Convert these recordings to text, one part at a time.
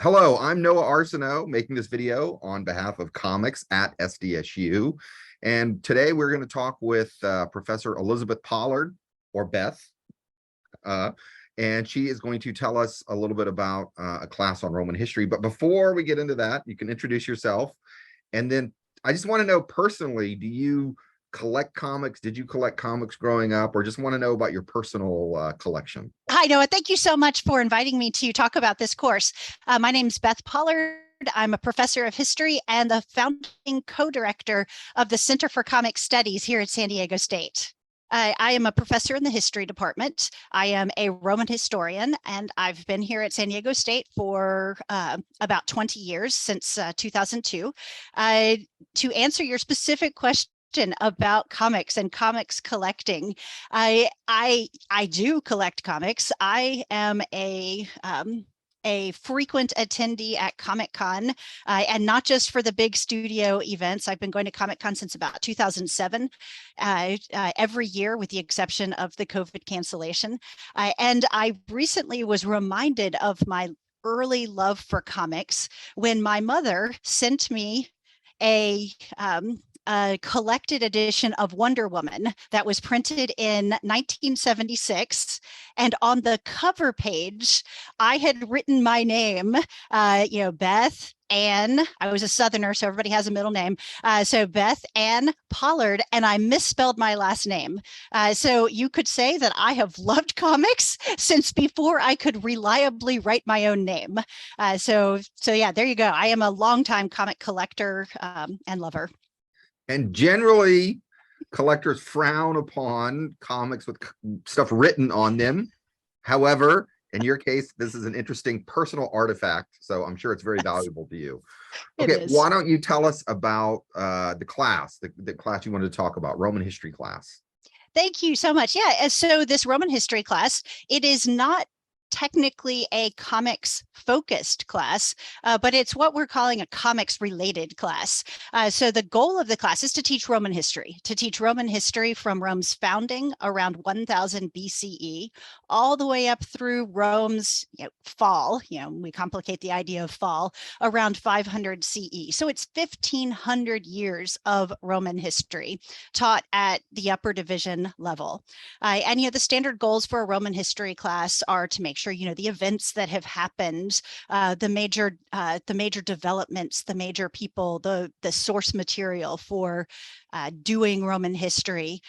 Hello, I'm Noah Arsenault making this video on behalf of comics at SDSU. And today we're going to talk with Professor Elizabeth Pollard, or Beth, uh, and she is going to tell us a little bit about a class on Roman history. But before we get into that, you can introduce yourself. And then I just want to know personally, do you collect comics? Did you collect comics growing up, or just want to know about your personal collection? Hi, Noah. Thank you so much for inviting me to talk about this course. My name is Beth Pollard. I'm a professor of history and the founding co-director of the Center for Comic Studies here at San Diego State. I am a professor in the history department. I am a Roman historian, and I've been here at San Diego State for about 20 years, since 2002. To answer your specific question about comics and comics collecting, I do collect comics. I am a frequent attendee at Comic-Con, and not just for the big studio events. I've been going to Comic-Con since about 2007, every year with the exception of the COVID cancellation. And I recently was reminded of my early love for comics when my mother sent me a collected edition of Wonder Woman that was printed in 1976. And on the cover page, I had written my name, Beth Ann. I was a Southerner, so everybody has a middle name. So Beth Ann Pollard, and I misspelled my last name. So you could say that I have loved comics since before I could reliably write my own name. So yeah, there you go. I am a longtime comic collector and lover. And generally, collectors frown upon comics with stuff written on them. However, in your case, this is an interesting personal artifact, so I'm sure it's very valuable to you. Okay, why don't you tell us about the class, the class you wanted to talk about, Roman history class? Thank you so much. Yeah, so this Roman history class, it is not technically a comics focused class, but it's what we're calling a comics related class. So the goal of the class is to teach Roman history from Rome's founding around 1000 BCE, all the way up through Rome's fall. We complicate the idea of fall around 500 CE. So it's 1500 years of Roman history taught at the upper division level. And the standard goals for a Roman history class are to make sure the events that have happened, the major developments, the major people, the source material for doing Roman history,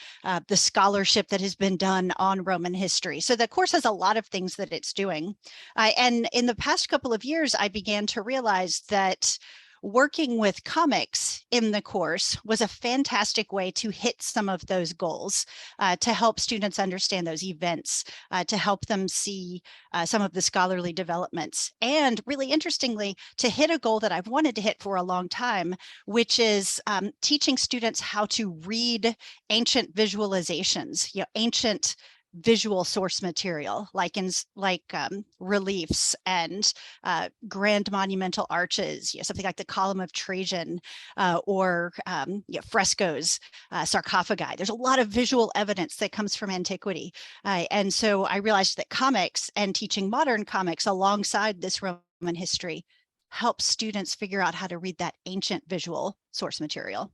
the scholarship that has been done on Roman history. So the course has a lot of things that it's doing. And in the past couple of years, I began to realize that working with comics in the course was a fantastic way to hit some of those goals, to help students understand those events, to help them see some of the scholarly developments, and really interestingly, to hit a goal that I've wanted to hit for a long time, which is teaching students how to read ancient visualizations, ancient visual source material, like reliefs and grand monumental arches, something like the Column of Trajan, or frescoes, sarcophagi. There's a lot of visual evidence that comes from antiquity. And so I realized that comics and teaching modern comics alongside this Roman history helps students figure out how to read that ancient visual source material.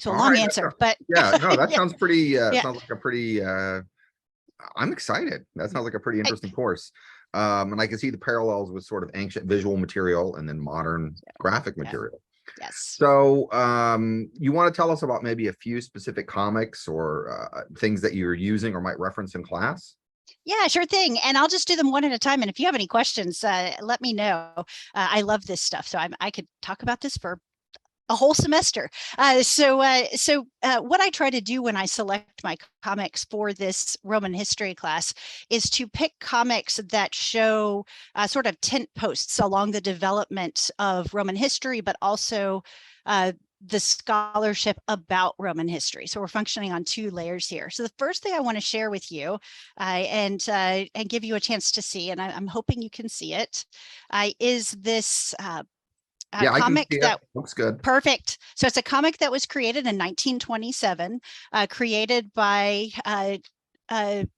So a long answer, but yeah, no, that sounds pretty, yeah. sounds like a pretty, I'm excited. That sounds like a pretty interesting course. And I can see the parallels with sort of ancient visual material and then modern graphic material. Yes. So you want to tell us about maybe a few specific comics or things that you're using or might reference in class? Yeah, sure thing. And I'll just do them one at a time. And if you have any questions, let me know. I love this stuff. So I could talk about this for a whole semester. So what I try to do when I select my comics for this Roman history class is to pick comics that show sort of tent posts along the development of Roman history, but also the scholarship about Roman history. So we're functioning on two layers here. So the first thing I want to share with you and give you a chance to see, and I'm hoping you can see it, is this yeah, comic that looks good. Perfect. So it's a comic that was created in 1927, created by a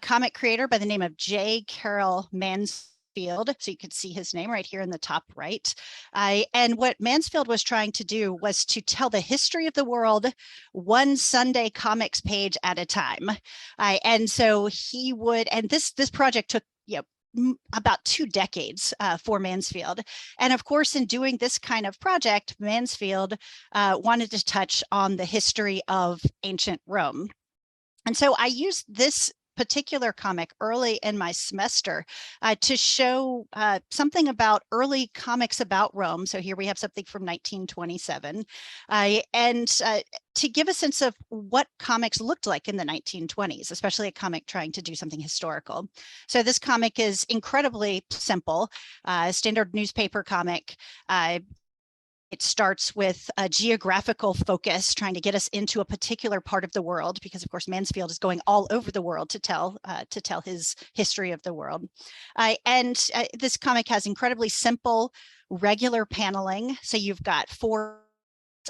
comic creator by the name of J. Carroll Mansfield Mansfield. So you can see his name right here in the top right. And what Mansfield was trying to do was to tell the history of the world one Sunday comics page at a time. And so he would, and this project took, about 2 decades for Mansfield. And of course, in doing this kind of project, Mansfield wanted to touch on the history of ancient Rome. And so I used this particular comic early in my semester to show something about early comics about Rome. So here we have something from 1927, and to give a sense of what comics looked like in the 1920s, especially a comic trying to do something historical. So this comic is incredibly simple, standard newspaper comic. It starts with a geographical focus, trying to get us into a particular part of the world, because of course Mansfield is going all over the world to tell his history of the world. And this comic has incredibly simple, regular paneling. So you've got 4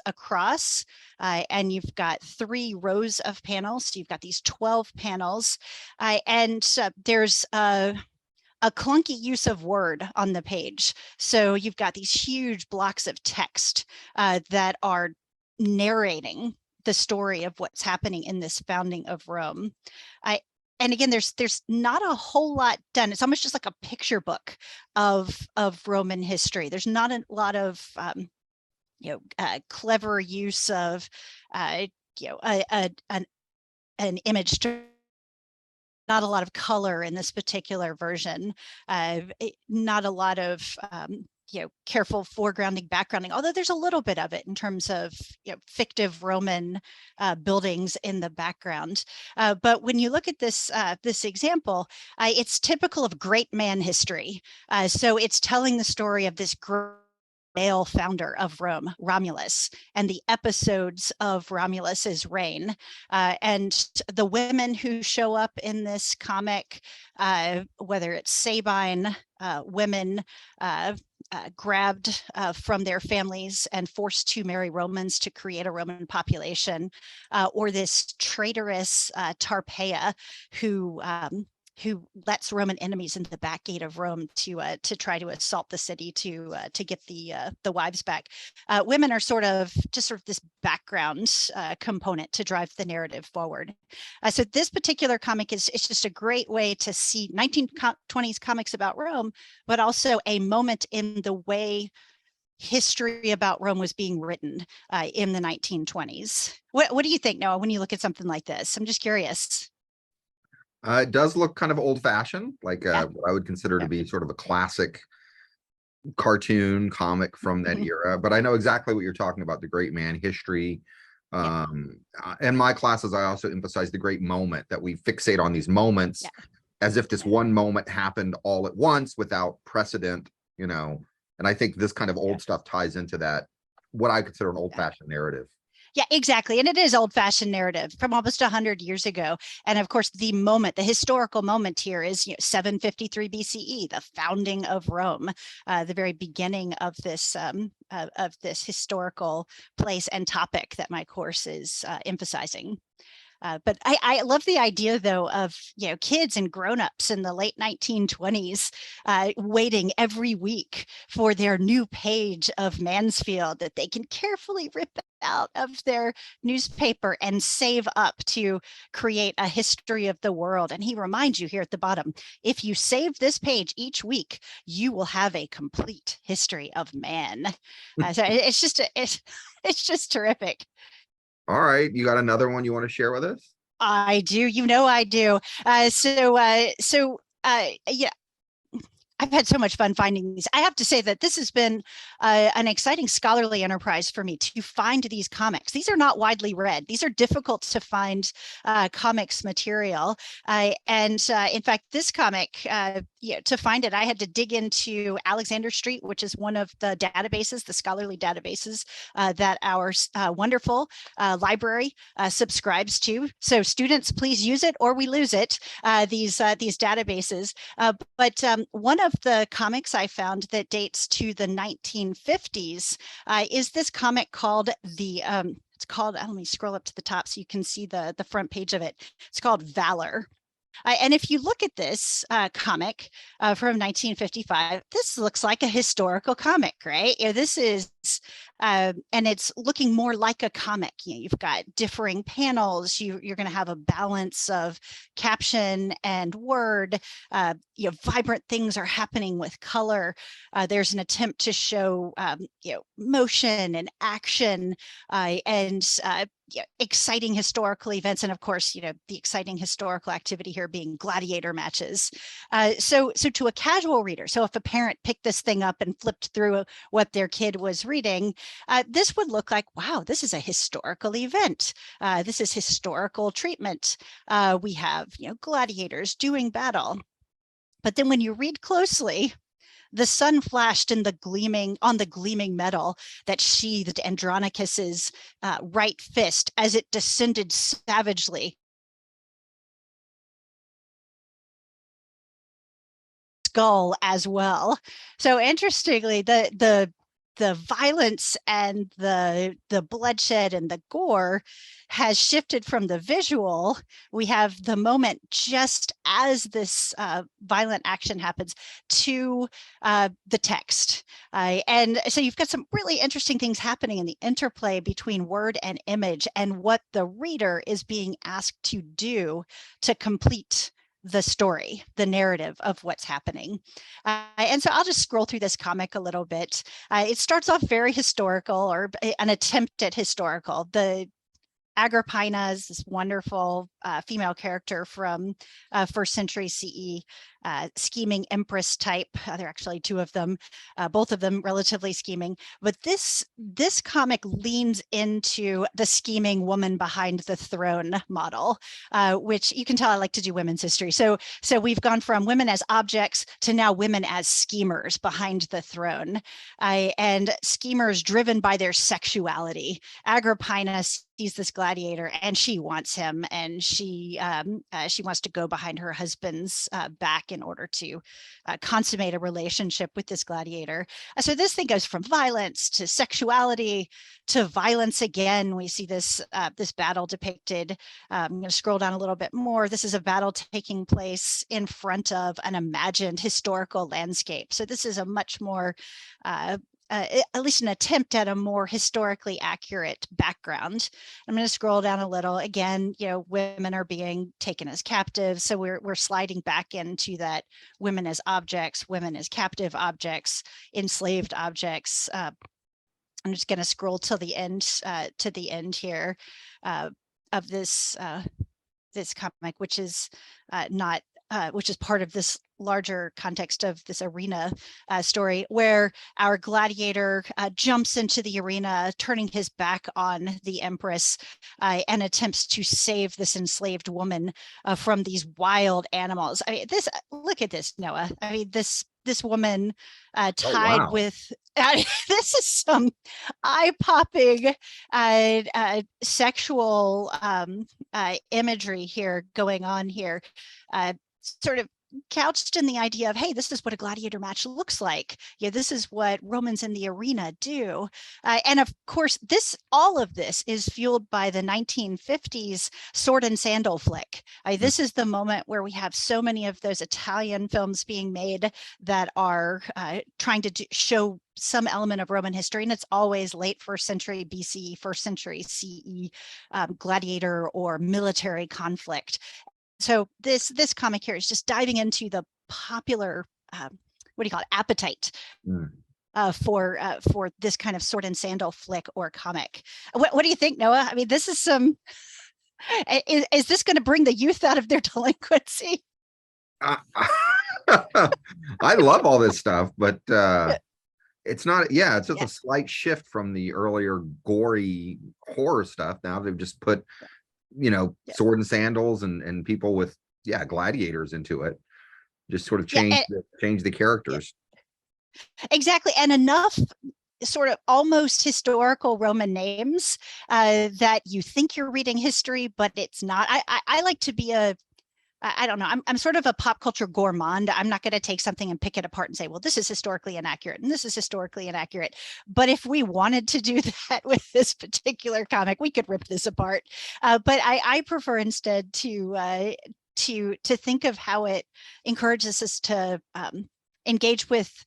across, and you've got 3 rows of panels. So you've got these 12 panels, and there's a clunky use of word on the page. So you've got these huge blocks of text that are narrating the story of what's happening in this founding of Rome. And again, there's not a whole lot done. It's almost just like a picture book of Roman history. There's not a lot of clever use of an image to, not a lot of color in this particular version, not a lot of careful foregrounding, backgrounding, although there's a little bit of it in terms of fictive Roman buildings in the background. But when you look at this this example, it's typical of great man history. So it's telling the story of this great male founder of Rome, Romulus, and the episodes of Romulus's reign. And the women who show up in this comic, whether it's Sabine women grabbed from their families and forced to marry Romans to create a Roman population, or this traitorous Tarpeia who lets Roman enemies into the back gate of Rome to try to assault the city to get the wives back. Women are sort of this background component to drive the narrative forward. So this particular comic is just a great way to see 1920s comics about Rome, but also a moment in the way history about Rome was being written in the 1920s. What do you think, Noah, when you look at something like this? I'm just curious. It does look kind of old-fashioned, like what I would consider to be sort of a classic cartoon comic from that era. But I know exactly what you're talking about, the great man history. In my classes, I also emphasize the great moment, that we fixate on these moments as if this one moment happened all at once without precedent, and I think this kind of old stuff ties into that, what I consider an old-fashioned narrative. Yeah, exactly. And it is old-fashioned narrative from almost 100 years ago. And of course, the historical moment here is 753 BCE, the founding of Rome, the very beginning of this historical place and topic that my course is emphasizing. But I love the idea, though, of kids and grown-ups in the late 1920s waiting every week for their new page of Mansfield that they can carefully rip out of their newspaper and save up to create a history of the world. And he reminds you here at the bottom, if you save this page each week, you will have a complete history of man. So it's just terrific. All right, you got another one you want to share with us? I do, I do. Yeah, I've had so much fun finding these. I have to say that this has been an exciting scholarly enterprise for me to find these comics. These are not widely read. These are difficult to find comics material. And in fact, this comic, to find it, I had to dig into Alexander Street, which is one of the databases, the scholarly databases that our wonderful library subscribes to. So students, please use it or we lose it, these databases. But one of the comics I found that dates to the 1950s is this comic called let me scroll up to the top so you can see the front page of it. It's called Valor. And if you look at this comic from 1955, this looks like a historical comic, right? This is, and it's looking more like a comic. You've got differing panels. You're going to have a balance of caption and word. Vibrant things are happening with color. There's an attempt to show, motion and action and exciting historical events, and of course, the exciting historical activity here being gladiator matches. So to a casual reader, so if a parent picked this thing up and flipped through what their kid was reading, this would look like, wow, this is a historical event. This is historical treatment. We have gladiators doing battle. But then when you read closely, the sun flashed in the gleaming metal that sheathed Andronicus's right fist as it descended savagely. Skull as well. So interestingly, the violence and the bloodshed and the gore has shifted from the visual. We have the moment just as this violent action happens to the text. And so you've got some really interesting things happening in the interplay between word and image and what the reader is being asked to do to complete the story, the narrative of what's happening. And so I'll just scroll through this comic a little bit. It starts off very historical, or an attempt at historical. The Agrippina is this wonderful female character from first century CE, scheming empress type. There are actually two of them, both of them relatively scheming. But this comic leans into the scheming woman behind the throne model, which you can tell I like to do women's history. So we've gone from women as objects to now women as schemers behind the throne, and schemers driven by their sexuality. Agrippina sees this gladiator and she wants him, and she wants to go behind her husband's back in order to consummate a relationship with this gladiator. So this thing goes from violence to sexuality to violence again. We see this battle depicted. I'm going to scroll down a little bit more. This is a battle taking place in front of an imagined historical landscape. So this is a much more at least an attempt at a more historically accurate background. I'm going to scroll down a little. Again, women are being taken as captives. So we're sliding back into that women as objects, women as captive objects, enslaved objects. I'm just going to scroll till the end here of this comic, which is not which is part of this larger context of this arena story, where our gladiator jumps into the arena, turning his back on the empress, and attempts to save this enslaved woman from these wild animals. I mean, look at this, Noah. I mean, this woman tied with this is some eye-popping sexual imagery here going on here, sort of couched in the idea of, hey, this is what a gladiator match looks like. This is what Romans in the arena do. And of course, all of this is fueled by the 1950s sword and sandal flick. This is the moment where we have so many of those Italian films being made that are trying to show some element of Roman history, and it's always late first century BC, first century CE, gladiator or military conflict. So this comic here is just diving into the popular, appetite for this kind of sword and sandal flick or comic. What do you think, Noah? I mean, this is is this going to bring the youth out of their delinquency? I love all this stuff, but it's not. It's just a slight shift from the earlier gory horror stuff. Now they've just put sword and sandals and people with gladiators into it. Just sort of change the characters. Exactly. And enough sort of almost historical Roman names that you think you're reading history, but it's not. I like to be I don't know. I'm sort of a pop culture gourmand. I'm not going to take something and pick it apart and say, well, this is historically inaccurate and this is historically inaccurate. But if we wanted to do that with this particular comic, we could rip this apart. But I prefer instead to to think of how it encourages us to engage with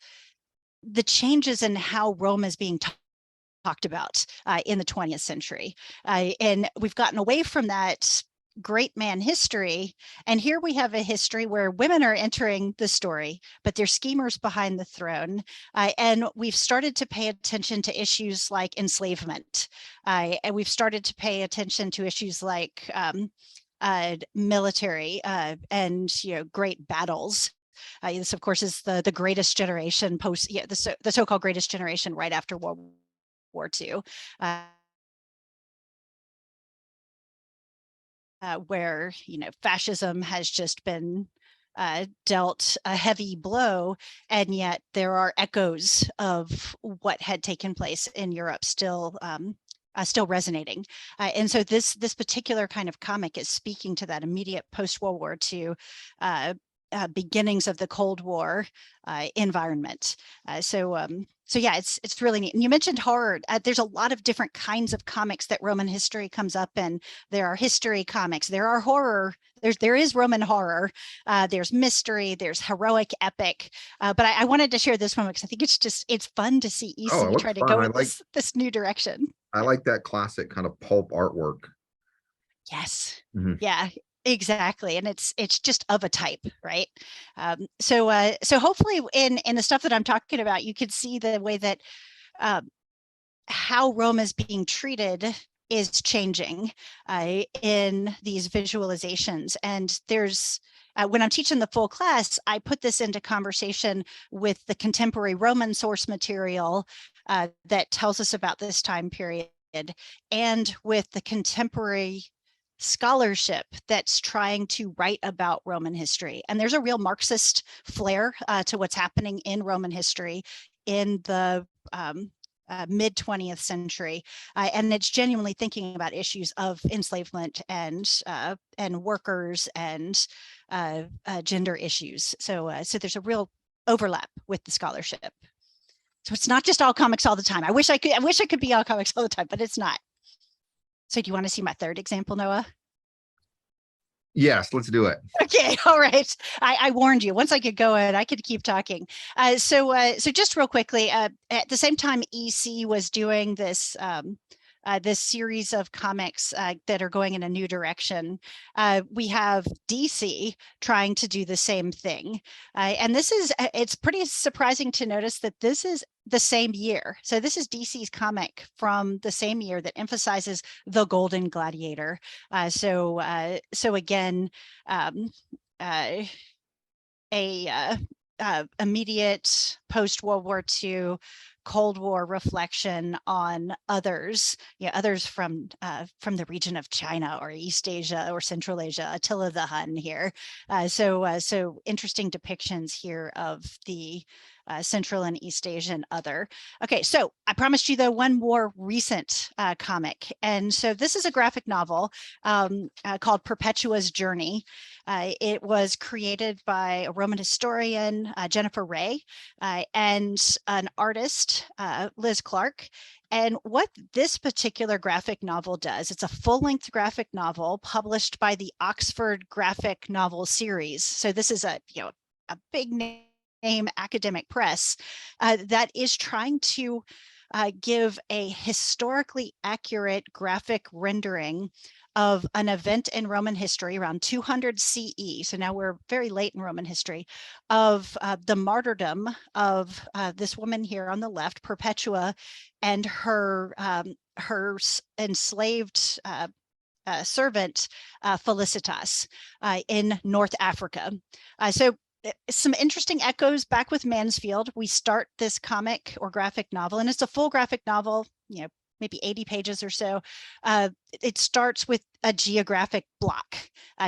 the changes in how Rome is being talked about in the 20th century. And we've gotten away from that great man history. And here we have a history where women are entering the story, but they're schemers behind the throne. And we've started to pay attention to issues like enslavement. And we've started to pay attention to issues like military and great battles. This, of course, is the greatest generation post, the so-called greatest generation right after World War II. Where fascism has just been dealt a heavy blow, and yet there are echoes of what had taken place in Europe still resonating. And so this particular kind of comic is speaking to that immediate post-World War II beginnings of the Cold War environment. So yeah, it's really neat. And you mentioned horror. There's a lot of different kinds of comics that Roman history comes up in. There are history comics. There are horror. There is Roman horror. There's mystery. There's heroic epic. But I wanted to share this one because I think it's fun to see EC try to go in this new direction. I like that classic kind of pulp artwork. Yes. Mm-hmm. Yeah. Exactly. And it's just of a type, right? So hopefully in the stuff that I'm talking about, you could see the way that how Rome is being treated is changing in these visualizations. And there's when I'm teaching the full class, I put this into conversation with the contemporary Roman source material that tells us about this time period, and with the contemporary scholarship that's trying to write about Roman history. And there's a real Marxist flair to what's happening in Roman history in the mid 20th century, and it's genuinely thinking about issues of enslavement and workers and gender issues. So there's a real overlap with the scholarship. So it's not just all comics all the time. I wish I could be all comics all the time, but it's not. So do you want to see my third example, Noah? Yes, let's do it. Okay, all right. I warned you. Once I get going, I could keep talking. So just real quickly, at the same time EC was doing this this series of comics that are going in a new direction, we have DC trying to do the same thing. And it's pretty surprising to notice that this is the same year. So this is DC's comic from the same year that emphasizes the Golden Gladiator. So again, immediate post-World War II Cold War reflection on others, others from the region of China or East Asia or Central Asia, Attila the Hun here. So interesting depictions here of the Central and East Asian other. Okay, so I promised you though one more recent comic. And so this is a graphic novel called Perpetua's Journey. It was created by a Roman historian, Jennifer Ray, and an artist, Liz Clark. And what this particular graphic novel does, it's a full-length graphic novel published by the Oxford Graphic Novel Series. So this is a big name academic press that is trying to give a historically accurate graphic rendering of an event in Roman history around 200 CE. So now we're very late in Roman history, of the martyrdom of this woman here on the left, Perpetua, and her enslaved servant, Felicitas, in North Africa. So some interesting echoes back with Mansfield. We start this comic or graphic novel, and it's a full graphic novel, maybe 80 pages or so. It starts with a geographic block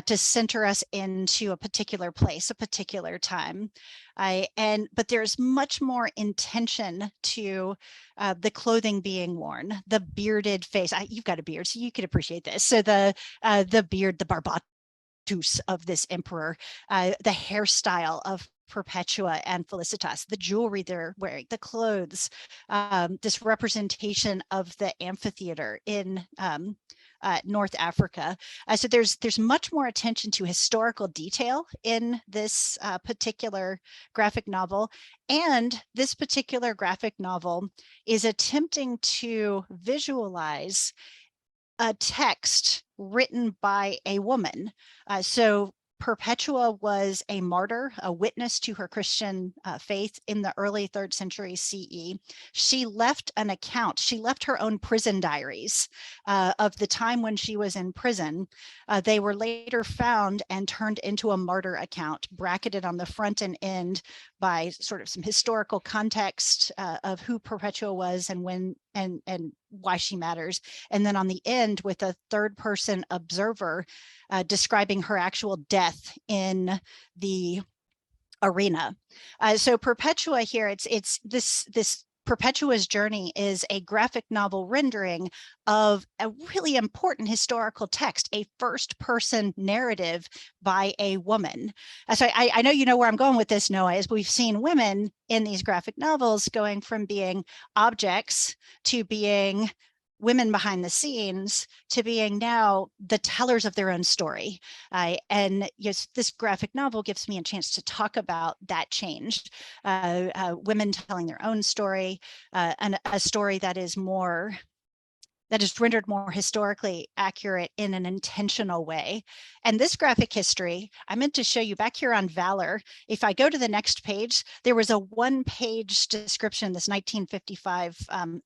to center us into a particular place, a particular time. But there's much more intention to the clothing being worn, the bearded face. You've got a beard, so you could appreciate this. So the beard, the barbat of this emperor, the hairstyle of Perpetua and Felicitas, the jewelry they're wearing, the clothes, this representation of the amphitheater in North Africa. So there's much more attention to historical detail in this particular graphic novel. And this particular graphic novel is attempting to visualize a text written by a woman. So Perpetua was a martyr, a witness to her Christian faith in the early 3rd century CE. She left an account. She left her own prison diaries of the time when she was in prison. They were later found and turned into a martyr account, bracketed on the front and end by sort of some historical context of who Perpetua was and when and why she matters. And then on the end with a 3rd-person observer describing her actual death in the arena. So Perpetua here, it's this Perpetua's journey is a graphic novel rendering of a really important historical text, a 1st-person narrative by a woman. So I know you know where I'm going with this, Noah, is we've seen women in these graphic novels going from being objects to being women behind the scenes to being now the tellers of their own story. And yes, this graphic novel gives me a chance to talk about that change. Women telling their own story, and a story that is rendered more historically accurate in an intentional way. And this graphic history, I meant to show you back here on Valor. If I go to the next page, there was a 1-page description, this 1955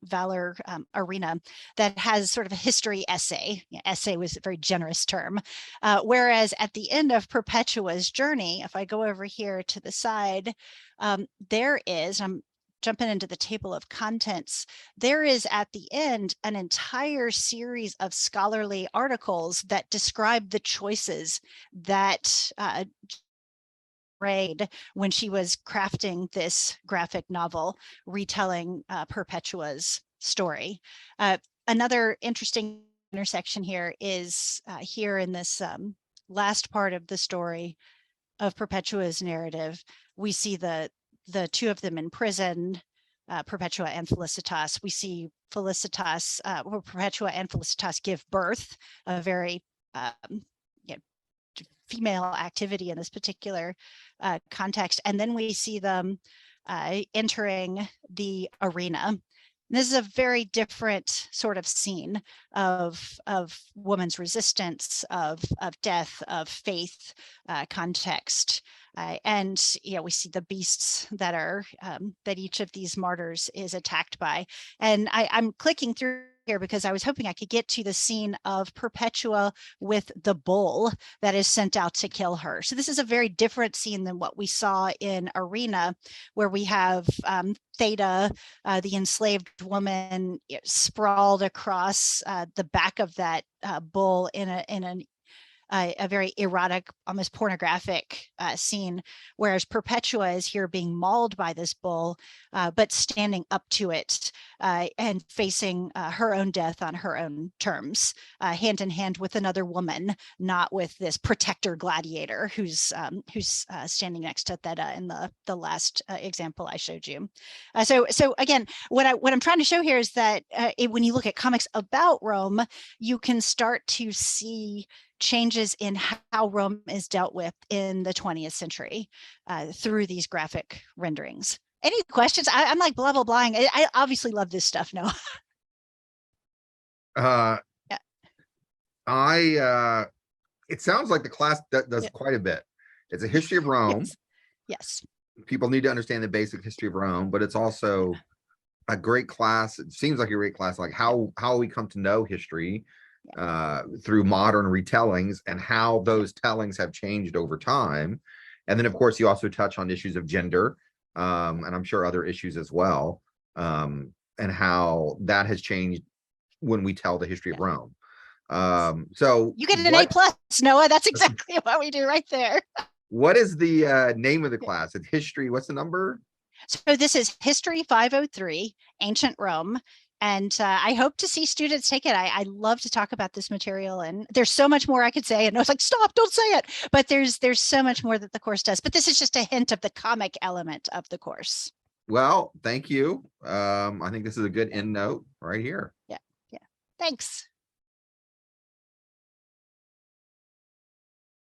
Valor arena that has sort of a history essay. Essay was a very generous term. Whereas at the end of Perpetua's journey, if I go over here to the side, there is, I'm jumping into the table of contents, there is at the end an entire series of scholarly articles that describe the choices that made when she was crafting this graphic novel, retelling Perpetua's story. Another interesting intersection here is here in this last part of the story of Perpetua's narrative, we see the 2 of them in prison, Perpetua and Felicitas. We see Felicitas, Perpetua and Felicitas give birth, a very female activity in this particular context. And then we see them entering the arena. This is a very different sort of scene of woman's resistance, of death, of faith context. And we see the beasts that are that each of these martyrs is attacked by. And I'm clicking through here because I was hoping I could get to the scene of Perpetua with the bull that is sent out to kill her. So this is a very different scene than what we saw in Arena, where we have Theta, the enslaved woman, sprawled across the back of that bull in a very erotic, almost pornographic scene, whereas Perpetua is here being mauled by this bull, but standing up to it and facing her own death on her own terms, hand in hand with another woman, not with this protector gladiator who's standing next to Theta in the last example I showed you. So again, what I'm trying to show here is that when you look at comics about Rome, you can start to see changes in how Rome is dealt with in the 20th century through these graphic renderings. Any questions? I'm like blah, blah, blahing. I obviously love this stuff, Noah. Yeah. It sounds like the class does quite a bit. It's a history of Rome. Yes. People need to understand the basic history of Rome, but it's also a great class. It seems like a great class, like how we come to know history through modern retellings and how those tellings have changed over time. And then, of course, you also touch on issues of gender, and I'm sure other issues as well, and how that has changed when we tell the history of Rome. So you get an A+, Noah. That's exactly what we do right there. What is the name of the class? It's history. What's the number? So this is History 503, Ancient Rome. And I hope to see students take it. I love to talk about this material, and there's so much more I could say. And I was like, stop, don't say it. But there's so much more that the course does. But this is just a hint of the comic element of the course. Well, thank you. I think this is a good end note right here. Yeah. Thanks.